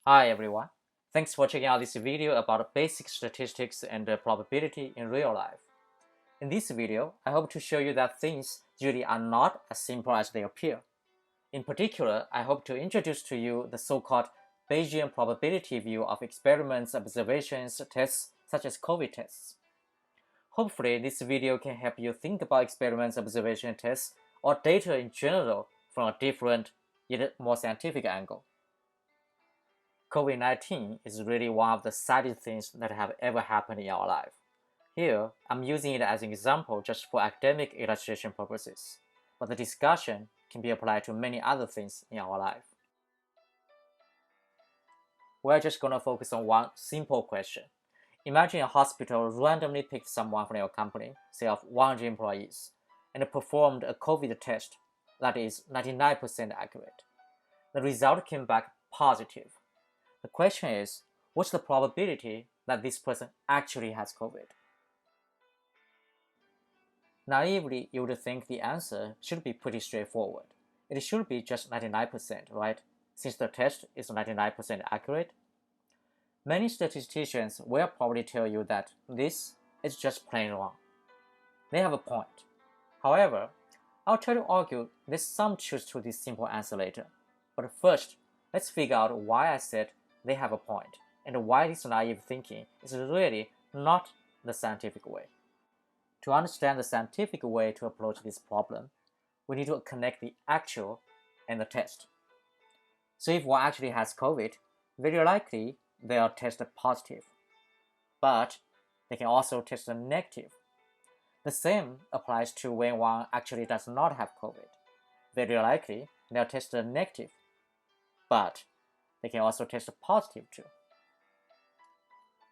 Hi everyone, thanks for checking out this video about basic statistics and probability in real life. In this video, I hope to show you that things usually are not as simple as they appear. In particular, I hope to introduce to you the so-called Bayesian probability view of experiments, observations, tests such as COVID tests. Hopefully, this video can help you think about experiments, observation tests, or data in general from a different, yet more scientific angle. COVID-19 is really one of the saddest things that have ever happened in our life. Here, I'm using it as an example just for academic illustration purposes, but the discussion can be applied to many other things in our life. We're just going to focus on one simple question. Imagine a hospital randomly picked someone from your company, say of 100 employees, and performed a COVID test that is 99% accurate. The result came back positive. The question is, what's the probability that this person actually has COVID? Naively, you would think the answer should be pretty straightforward. It should be just 99%, right? Since the test is 99% accurate. Many statisticians will probably tell you that this is just plain wrong. They have a point. However, I'll try to argue there's some truth to this simple answer later. But first, let's figure out why I said they have a point, and why this naive thinking is really not the scientific way. To understand the scientific way to approach this problem, we need to connect the actual and the test. So if one actually has COVID, very likely they are tested positive, but they can also test negative. The same applies to when one actually does not have COVID. Very likely they are tested negative, but they can also test positive too.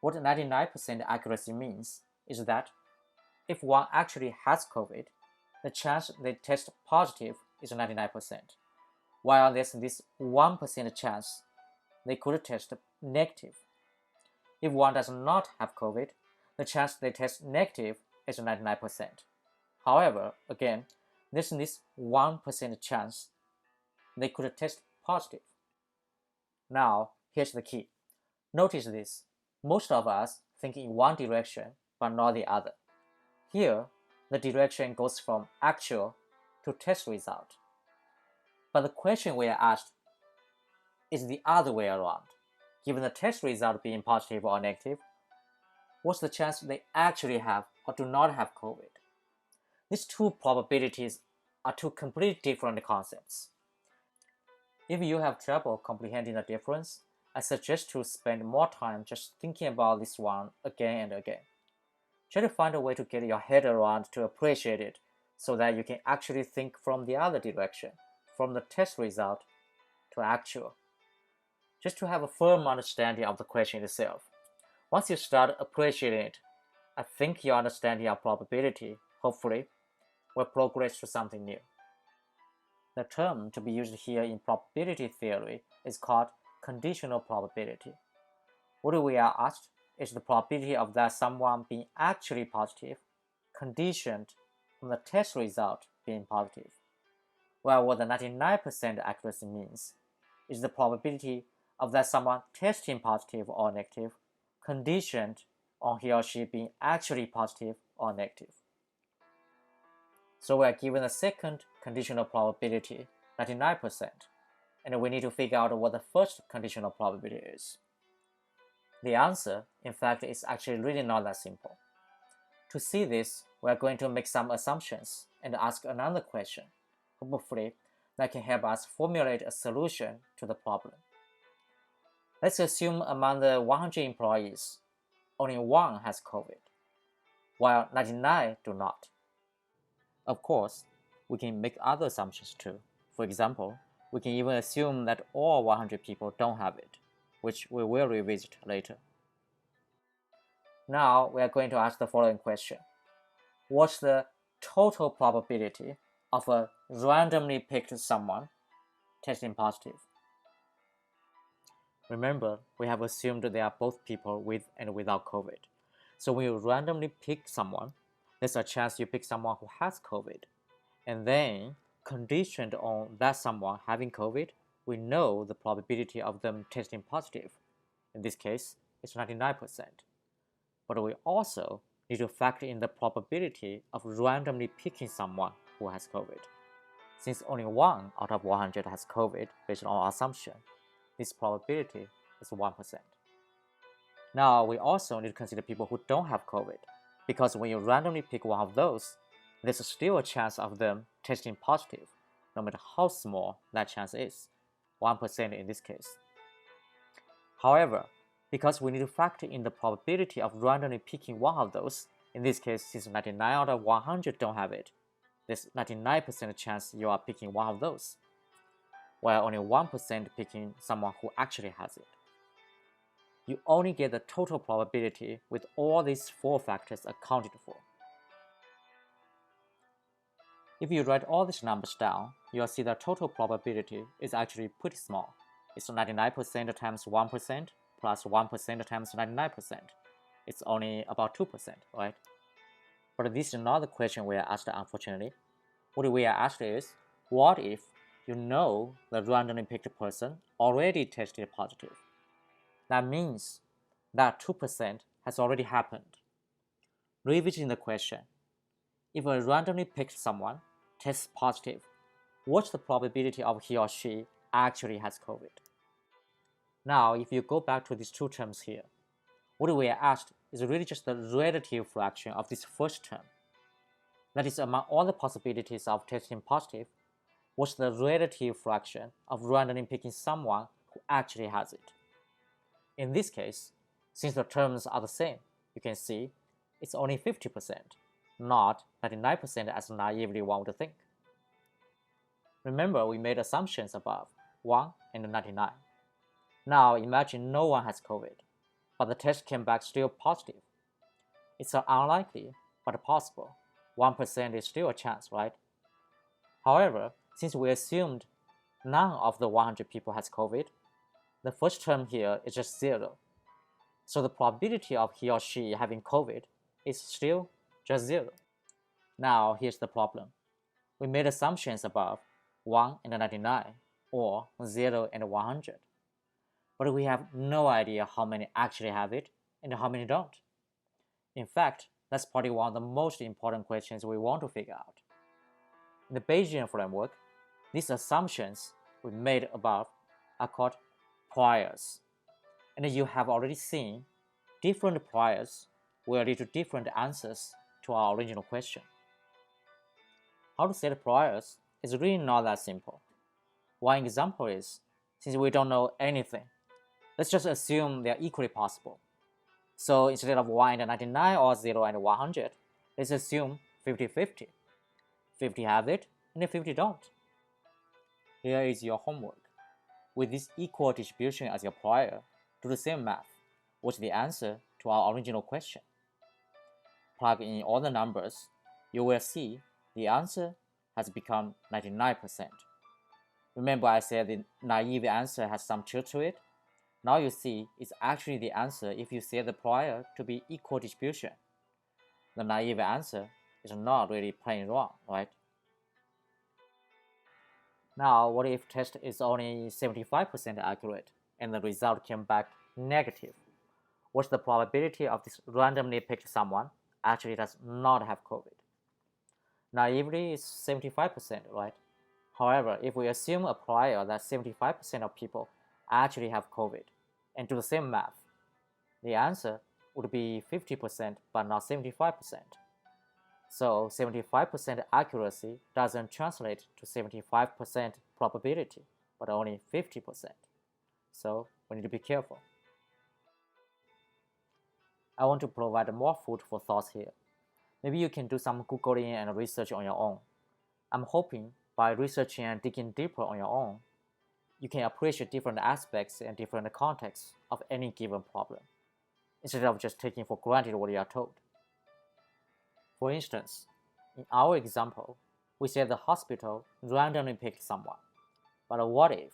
What 99% accuracy means is that if one actually has COVID, the chance they test positive is 99%, while there's this 1% chance they could test negative. If one does not have COVID, the chance they test negative is 99%. However, again, there's this 1% chance they could test positive. Now, here's the key. Notice this. Most of us think in one direction, but not the other. Here, the direction goes from actual to test result. But the question we are asked is the other way around. Given the test result being positive or negative, what's the chance they actually have or do not have COVID? These two probabilities are two completely different concepts. If you have trouble comprehending the difference, I suggest to spend more time just thinking about this one again and again. Try to find a way to get your head around to appreciate it so that you can actually think from the other direction, from the test result to actual. Just to have a firm understanding of the question itself. Once you start appreciating it, I think your understanding of probability, hopefully, will progress to something new. The term to be used here in probability theory is called conditional probability. What we are asked is the probability of that someone being actually positive, conditioned on the test result being positive. While what the 99% accuracy means is the probability of that someone testing positive or negative, conditioned on he or she being actually positive or negative. So we are given a second conditional probability, 99%, and we need to figure out what the first conditional probability is. The answer, in fact, is actually really not that simple. To see this, we are going to make some assumptions and ask another question, hopefully that can help us formulate a solution to the problem. Let's assume among the 100 employees, only one has COVID, while 99 do not. Of course, we can make other assumptions too. For example, we can even assume that all 100 people don't have it, which we will revisit later. Now we are going to ask the following question. What's the total probability of a randomly picked someone testing positive? Remember, we have assumed they are both people with and without COVID. So when you randomly pick someone, there's a chance you pick someone who has COVID. And then, conditioned on that someone having COVID, we know the probability of them testing positive. In this case, it's 99%. But we also need to factor in the probability of randomly picking someone who has COVID. Since only 1 out of 100 has COVID based on our assumption, this probability is 1%. Now, we also need to consider people who don't have COVID, because when you randomly pick one of those, there's still a chance of them testing positive, no matter how small that chance is, 1% in this case. However, because we need to factor in the probability of randomly picking one of those, in this case, since 99 out of 100 don't have it, there's 99% chance you are picking one of those, while only 1% picking someone who actually has it. You only get the total probability with all these 4 factors accounted for. If you write all these numbers down, you'll see the total probability is actually pretty small. It's 99% times 1% plus 1% times 99%. It's only about 2%, right? But this is not the question we are asked, unfortunately. What we are asked is, what if you know the randomly picked person already tested positive? That means that 2% has already happened. Revisiting the question, if a randomly picked someone tests positive, what's the probability of he or she actually has COVID? Now, if you go back to these 2 terms here, what we are asked is really just the relative fraction of this first term. That is, among all the possibilities of testing positive, what's the relative fraction of randomly picking someone who actually has it? In this case, since the terms are the same, you can see it's only 50%, not 99% as naively one would think. Remember, we made assumptions above, 1 and 99. Now imagine no one has COVID, but the test came back still positive. It's unlikely, but possible. 1% is still a chance, right? However, since we assumed none of the 100 people has COVID, the first term here is just 0. So the probability of he or she having COVID is still just 0. Now here's the problem. We made assumptions above 1 and 99, or 0 and 100. But we have no idea how many actually have it and how many don't. In fact, that's probably one of the most important questions we want to figure out. In the Bayesian framework, these assumptions we made above are called priors. And you have already seen different priors will lead to different answers to our original question. How to set priors is really not that simple. One example is, since we don't know anything, let's just assume they are equally possible. So instead of 1 and 99 or 0 and 100, let's assume 50-50. 50 have it and 50 don't. Here is your homework. With this equal distribution as your prior, do the same math. What's the answer to our original question? Plug in all the numbers, you will see the answer has become 99%. Remember I said the naive answer has some truth to it? Now you see it's actually the answer if you set the prior to be equal distribution. The naive answer is not really plain wrong, right? Now, what if test is only 75% accurate and the result came back negative? What's the probability of this randomly picked someone actually does not have COVID? Naively, it's 75%, right? However, if we assume a prior that 75% of people actually have COVID and do the same math, the answer would be 50% but not 75%. So 75% accuracy doesn't translate to 75% probability, but only 50%. So we need to be careful. I want to provide more food for thoughts here. Maybe you can do some Googling and research on your own. I'm hoping by researching and digging deeper on your own, you can appreciate different aspects and different contexts of any given problem, instead of just taking for granted what you are told. For instance, in our example, we said the hospital randomly picked someone. But what if?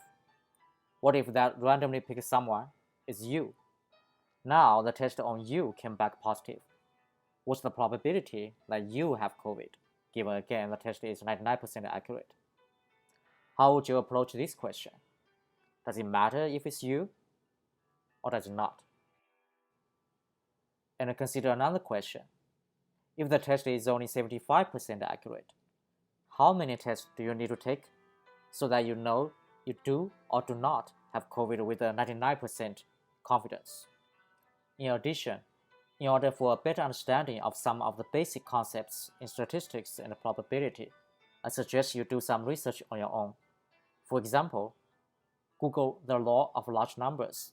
What if that randomly picked someone is you? Now the test on you came back positive. What's the probability that you have COVID, given again the test is 99% accurate? How would you approach this question? Does it matter if it's you, or does it not? And consider another question. If the test is only 75% accurate, how many tests do you need to take so that you know you do or do not have COVID with a 99% confidence? In addition, in order for a better understanding of some of the basic concepts in statistics and probability, I suggest you do some research on your own. For example, Google the law of large numbers,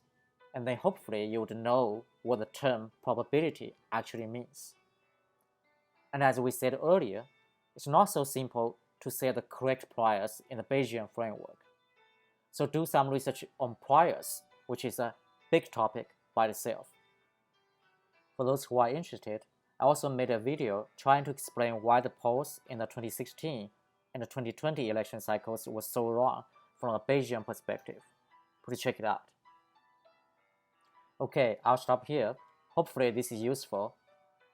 and then hopefully you would know what the term probability actually means. And as we said earlier, it's not so simple to set the correct priors in the Bayesian framework. So do some research on priors, which is a big topic by itself. For those who are interested, I also made a video trying to explain why the polls in the 2016 and the 2020 election cycles were so wrong from a Bayesian perspective. Please check it out. Okay, I'll stop here. Hopefully this is useful.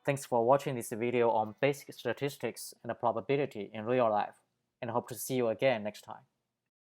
Thanks for watching this video on basic statistics and probability in real life, and hope to see you again next time.